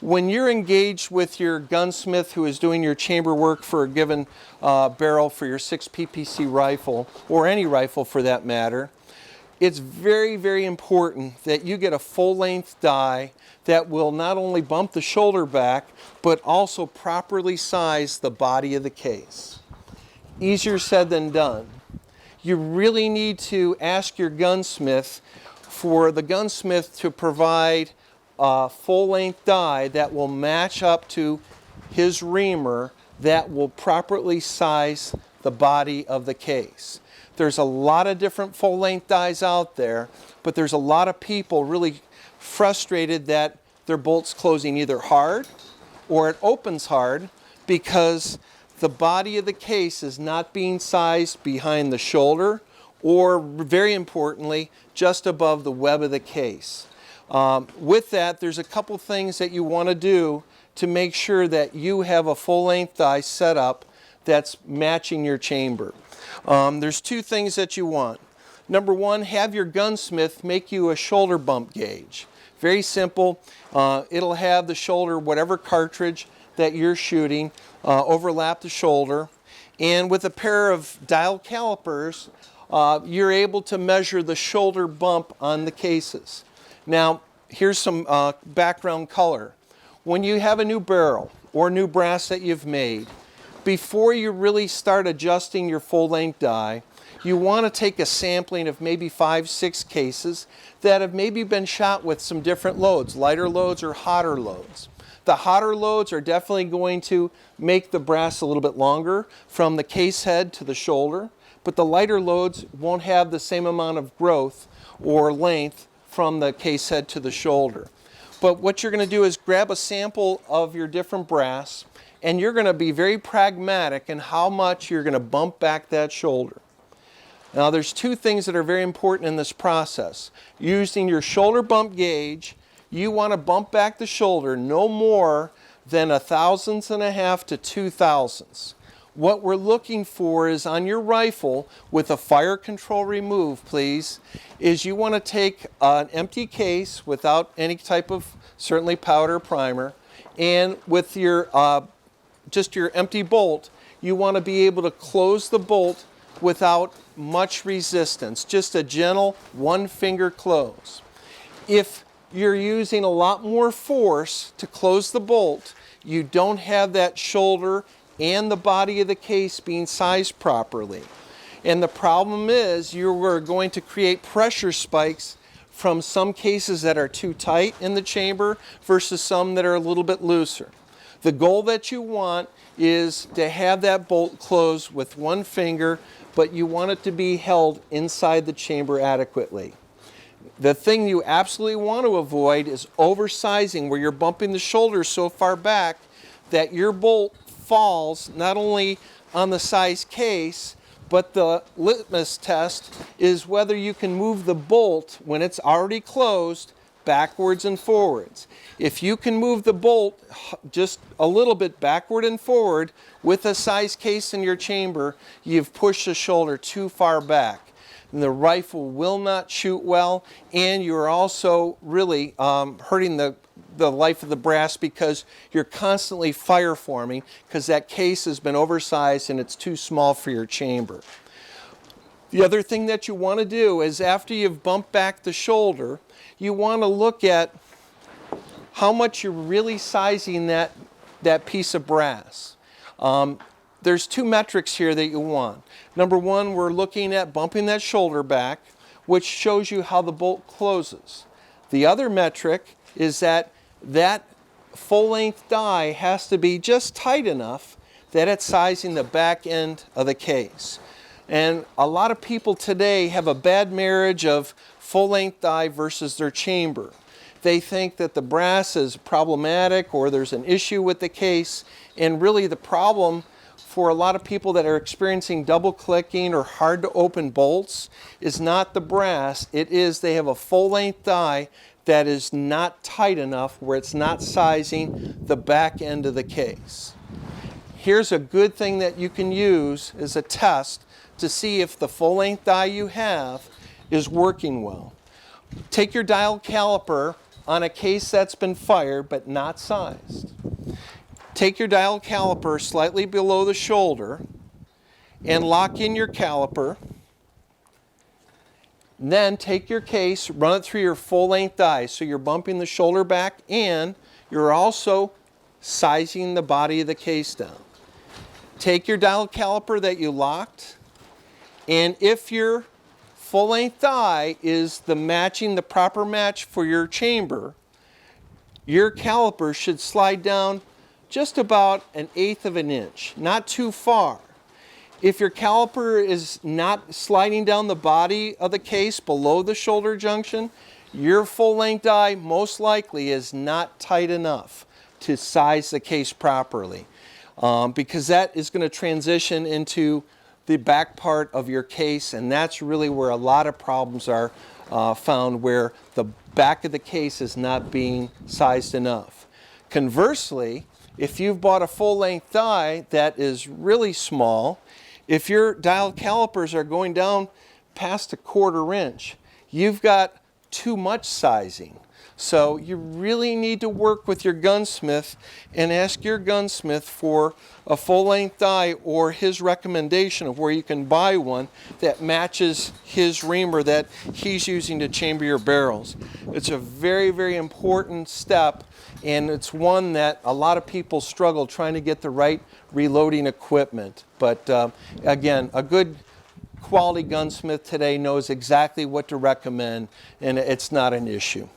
When you're engaged with your gunsmith who is doing your chamber work for a given barrel for your 6 PPC rifle, or any rifle for that matter, it's very, very important that you get a full-length die that will not only bump the shoulder back, but also properly size the body of the case. Easier said than done. You really need to ask your gunsmith for the gunsmith to provide a full-length die that will match up to his reamer that will properly size the body of the case. There's a lot of different full-length dies out there, but there's a lot of people really frustrated that their bolt's closing either hard or it opens hard because the body of the case is not being sized behind the shoulder or, very importantly, just above the web of the case. With that, there's a couple things that you want to do to make sure that you have a full-length die set up that's matching your chamber. There's 2 things that you want. Number 1, have your gunsmith make you a shoulder bump gauge. Very simple. It'll have the shoulder, whatever cartridge that you're shooting, overlap the shoulder. And with a pair of dial calipers, you're able to measure the shoulder bump on the cases. Now, here's some background color. When you have a new barrel or new brass that you've made, before you really start adjusting your full-length die, you want to take a sampling of maybe 5-6 cases that have maybe been shot with some different loads, lighter loads or hotter loads. The hotter loads are definitely going to make the brass a little bit longer from the case head to the shoulder, but the lighter loads won't have the same amount of growth or length from the case head to the shoulder. But what you're going to do is grab a sample of your different brass, and you're going to be very pragmatic in how much you're going to bump back that shoulder. Now, there's 2 things that are very important in this process. Using your shoulder bump gauge, you want to bump back the shoulder no more than 1/1000 to 2/1000. What we're looking for is on your rifle, with a fire control remove, please, is you want to take an empty case without any type of, certainly, powder primer, and with your just your empty bolt, you want to be able to close the bolt without much resistance, just a gentle 1-finger close. If you're using a lot more force to close the bolt, you don't have that shoulder and the body of the case being sized properly. And the problem is you're going to create pressure spikes from some cases that are too tight in the chamber versus some that are a little bit looser. The goal that you want is to have that bolt closed with 1 finger, but you want it to be held inside the chamber adequately. The thing you absolutely want to avoid is oversizing, where you're bumping the shoulder so far back that your bolt falls not only on the size case, but the litmus test is whether you can move the bolt when it's already closed backwards and forwards. If you can move the bolt just a little bit backward and forward with a size case in your chamber, you've pushed the shoulder too far back. And the rifle will not shoot well, and you're also really hurting the life of the brass because you're constantly fire forming because that case has been oversized and it's too small for your chamber. The other thing that you want to do is, after you've bumped back the shoulder, you want to look at how much you're really sizing that piece of brass. There's 2 metrics here that you want. Number 1, we're looking at bumping that shoulder back, which shows you how the bolt closes. The other metric is that full-length die has to be just tight enough that it's sizing the back end of the case. And a lot of people today have a bad marriage of full-length die versus their chamber. They think that the brass is problematic or there's an issue with the case, and really the problem for a lot of people that are experiencing double clicking or hard to open bolts is not the brass, it is they have a full-length die that is not tight enough where it's not sizing the back end of the case. Here's a good thing that you can use as a test to see if the full-length die you have is working well. Take your dial caliper on a case that's been fired but not sized. Take your dial caliper slightly below the shoulder and lock in your caliper. Then take your case, run it through your full-length die, so you're bumping the shoulder back and you're also sizing the body of the case down. Take your dial caliper that you locked, and if your full-length die is matching the proper match for your chamber, your caliper should slide down just about 1/8 of an inch, not too far. If your caliper is not sliding down the body of the case below the shoulder junction, your full-length die most likely is not tight enough to size the case properly, because that is going to transition into the back part of your case, and that's really where a lot of problems are found, where the back of the case is not being sized enough. Conversely, if you've bought a full-length die that is really small, if your dial calipers are going down past 1/4 inch, you've got too much sizing. So you really need to work with your gunsmith and ask your gunsmith for a full-length die or his recommendation of where you can buy one that matches his reamer that he's using to chamber your barrels. It's a very, very important step, and it's one that a lot of people struggle trying to get the right reloading equipment. But again, a good quality gunsmith today knows exactly what to recommend, and it's not an issue.